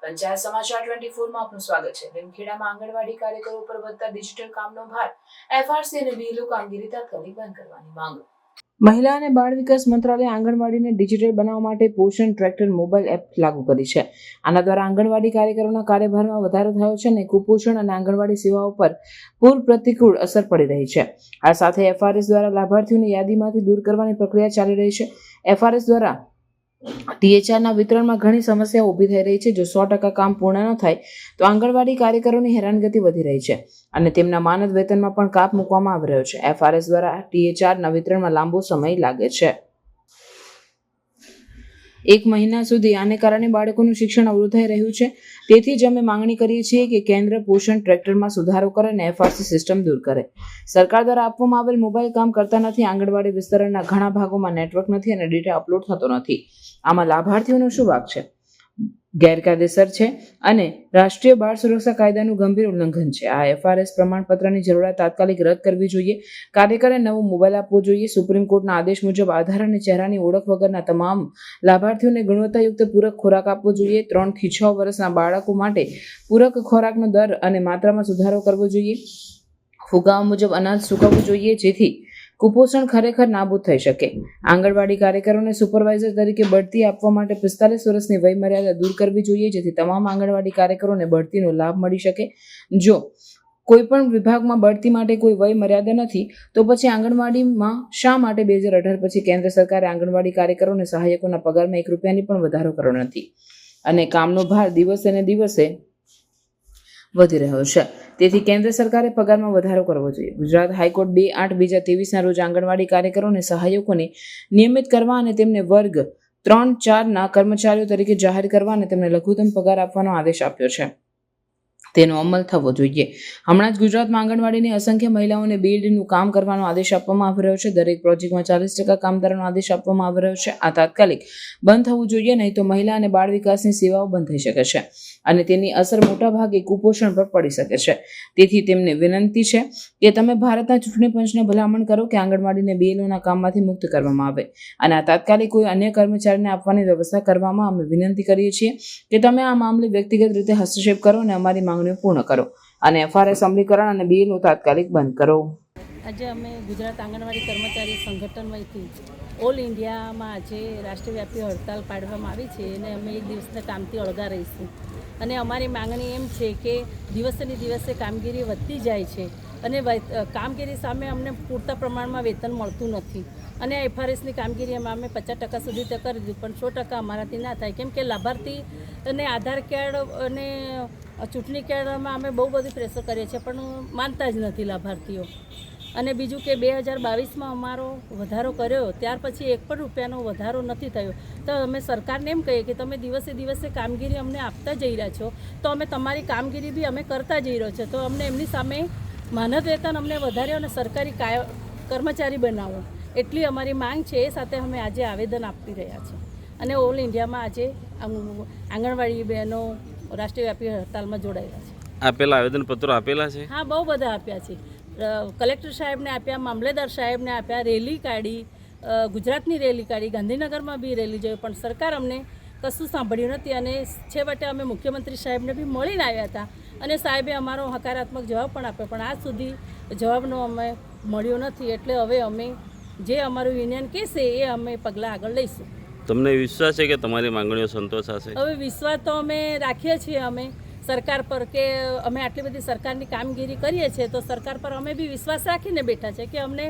પંચાયત સમાચાર 24 માં આપનું સ્વાગત છે। લીમખેડામાં આંગણવાડી કાર્યકરો પર વધતા ડિજિટલ કામનો ભાર, એફઆરસી અને બીએલઓ કામગીરી તાત્કાલિક બંધ કરવાની માંગ। મહિલા અને બાળ વિકાસ મંત્રાલયે આંગણવાડીને ડિજિટલ બનાવવા માટે પોષણ ટ્રેકર મોબાઈલ એપ લાગુ કરી છે। આના દ્વારા આંગણવાડી કાર્યકરોના કાર્યભારમાં વધારો થયો છે અને કુપોષણ અને આંગણવાડી સેવાઓ પર પૂર પ્રતિકૂળ અસર પડી રહી છે। આ સાથે એફઆરએસ દ્વારા લાભાર્થીઓને યાદીમાંથી દૂર કરવાની પ્રક્રિયા ચાલી રહી છે। એફઆરએસ દ્વારા ટીએચઆરના વિતરણમાં ઘણી સમસ્યાઓ ઊભી થઈ રહી છે। જો 100% કામ પૂર્ણ ન થાય તો આંગણવાડી કાર્યકરોની હેરાનગતિ વધી રહી છે અને તેમના માનદ વેતનમાં પણ કાપ મૂકવામાં આવી રહ્યો છે। એફઆરએસ દ્વારા ટીએચઆરના વિતરણમાં લાંબો સમય લાગે છે। 1 મહિના સુધી આને કારણે બાળકોનું શિક્ષણ અવરોધ થઈ રહ્યું છે। તેથી જ અમે માંગણી કરીએ છીએ કે કેન્દ્ર પોષણ ટ્રેકરમાં સુધારો કરે અને એફઆરસી સિસ્ટમ દૂર કરે। સરકાર દ્વારા આપવામાં આવેલ મોબાઈલ કામ કરતા નથી। આંગણવાડી વિસ્તરણના ઘણા ભાગોમાં નેટવર્ક નથી અને ડેટા અપલોડ થતો નથી। આમાં લાભાર્થીઓનો શું વાંક છે? ગેરકાયદેસર છે અને રાષ્ટ્રીય બાળ સુરક્ષા કાયદાનું ગંભીર ઉલ્લંઘન છે। આ એફઆરએસ પ્રમાણપત્રની જરૂરિયાત તાત્કાલિક રદ કરવી જોઈએ। કાર્યકરે નવો મોબાઈલ આપવો જોઈએ। સુપ્રીમ કોર્ટના આદેશ મુજબ આધાર અને ચહેરાની ઓળખ વગરના તમામ લાભાર્થીઓને ગુણવત્તાયુક્ત પૂરક ખોરાક આપવો જોઈએ। 3 થી 6 વર્ષના બાળકો માટે પૂરક ખોરાકનો દર અને માત્રામાં સુધારો કરવો જોઈએ। ફુગાવા મુજબ અનાજ સૂકવવું જોઈએ જેથી કુપોષણ ખરેખર નાબૂદ થઈ શકે। આંગણવાડી કાર્યકરોને સુપરવાઇઝર તરીકે બઢતી આપવા માટે 45 વર્ષની વય મર્યાદા દૂર કરવી જોઈએ જેથી તમામ આંગણવાડી કાર્યકરોને બઢતીનો લાભ મળી શકે। જો કોઈ પણ વિભાગમાં બઢતી માટે કોઈ વય મર્યાદા નથી તો પછી આંગણવાડીમાં શા માટે 2018 પછી કેન્દ્ર સરકારે આંગણવાડી કાર્યકરો અને સહાયકોના પગારમાં 1 રૂપિયાની પણ વધારો કર્યો નથી અને કામનો ભાર દિવસે ને દિવસે વધી રહ્યો છે। તેથી કેન્દ્ર સરકારે પગારમાં વધારો કરવો જોઈએ। ગુજરાત હાઈકોર્ટ 2/8/2023 રોજ આંગણવાડી કાર્યકરો અને સહાયકોને નિયમિત કરવા અને તેમને વર્ગ 3-4ના કર્મચારીઓ તરીકે જાહેર કરવા અને તેમને લઘુત્તમ પગાર આપવાનો આદેશ આપ્યો છે। તેનો અમલ થવો જોઈએ। હમણાં જ ગુજરાતમાં આંગણવાડીની અસંખ્ય મહિલાઓને બીએલડીનું કામ કરવાનો આદેશ આપવામાં આવી રહ્યો છે। દરેક પ્રોજેક્ટમાં 40% કામદારોનો આદેશ આપવામાં આવી રહ્યો છે। આ તાત્કાલિક બંધ થવું જોઈએ, નહીં તો મહિલા અને બાળ વિકાસની સેવાઓ બંધ થઈ શકે છે અને તેની અસર મોટાભાગે કુપોષણ પર પડી શકે છે। તેથી તેમને વિનંતી છે કે તમે ભારતના ચૂંટણી પંચને ભલામણ કરો કે આંગણવાડીને બીએલઓના કામમાંથી મુક્ત કરવામાં આવે અને આ તાત્કાલિક કોઈ અન્ય કર્મચારીને આપવાની વ્યવસ્થા કરવામાં અમે વિનંતી કરીએ છીએ કે તમે આ મામલે વ્યક્તિગત રીતે હસ્તક્ષેપ કરો અને અમારી માંગણીઓ પૂર્ણ કરો અને એફઆરએસ અમલીકરણ અને બીએલઓ તાત્કાલિક બંધ કરો। આજે અમે ગુજરાત આંગણવાડી કર્મચારી સંગઠનમાંથી ઓલ ઇન્ડિયામાં આજે રાષ્ટ્રવ્યાપી હડતાલ પાડવામાં આવી છે અને અમે 1 દિવસના કામથી અળગા રહીશું અને અમારી માંગણી એમ છે કે દિવસેને દિવસે કામગીરી વધતી જાય છે અને કામગીરી સામે અમને પૂરતા પ્રમાણમાં વેતન મળતું નથી અને એફઆરએસની કામગીરી અમે 50% સુધી તો કરી દીધું પણ 100% અમારાથી ના થાય કેમ કે લાભાર્થી અને આધાર કાર્ડ અને ચૂંટણી કાર્ડમાં અમે બહુ બધું પ્રેશર કરીએ છીએ પણ માનતા જ નથી લાભાર્થીઓ। અને બીજું કે 2022માં અમારો વધારો કર્યો ત્યાર પછી 1 પણ રૂપિયાનો વધારો નથી થયો તો અમે સરકારને એમ કહીએ કે તમે દિવસે દિવસે કામગીરી અમને આપતા જઈ રહ્યા છો તો અમે તમારી કામગીરી બી અમે કરતા જઈ રહ્યો છે તો અમને એમની સામે માનદ વેતન અમને વધાર્યો અને સરકારી કર્મચારી બનાવો એટલી અમારી માંગ છે। એ સાથે અમે આજે આવેદન આપી રહ્યા છીએ અને ઓલ ઇન્ડિયામાં આજે આંગણવાડી બહેનો રાષ્ટ્રવ્યાપી હડતાલમાં જોડાયેલા છે। આપેલા આવેદનપત્રો આપેલા છે? હા, બહુ બધા આપ્યા છે। કલેક્ટર સાહેબને આપ્યા, મામલેદાર સાહેબને આપ્યા, રેલી કાઢી, ગુજરાતની રેલી કાઢી, ગાંધીનગરમાં બી રેલી જોઈ પણ સરકાર અમને કશું સાંભળ્યું નથી અને છેવટે અમે મુખ્યમંત્રી સાહેબને બી મળીને આવ્યા હતા અને સાહેબે અમારો હકારાત્મક જવાબ પણ આપ્યો પણ આજ સુધી જવાબનો અમે મળ્યો નથી એટલે હવે અમે જે અમારું યુનિયન કહેશે એ અમે પગલાં આગળ લઈશું। તમને વિશ્વાસ છે કે તમારી માંગણીઓ સંતોષાશે? હવે વિશ્વાસ તો અમે રાખીએ છીએ અમે સરકાર પર કે અમે આટલી બધી સરકારની કામગીરી કરીએ છીએ તો સરકાર પર અમે બી વિશ્વાસ રાખીને બેઠા છે કે અમને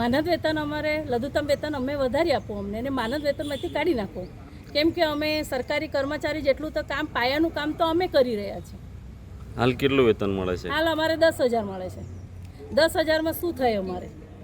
માનદ વેતન અમારે લઘુત્તમ વેતન અમે વધારી આપો અમને અને માનદ વેતનમાંથી કાઢી નાખો કેમ કે અમે સરકારી કર્મચારી જેટલું તો કામ પાયાનું કામ તો અમે કરી રહ્યા છીએ। હાલ કેટલું વેતન મળે છે? હાલ અમારે 10,000 મળે છે। 10,000માં શું થાય અમારે?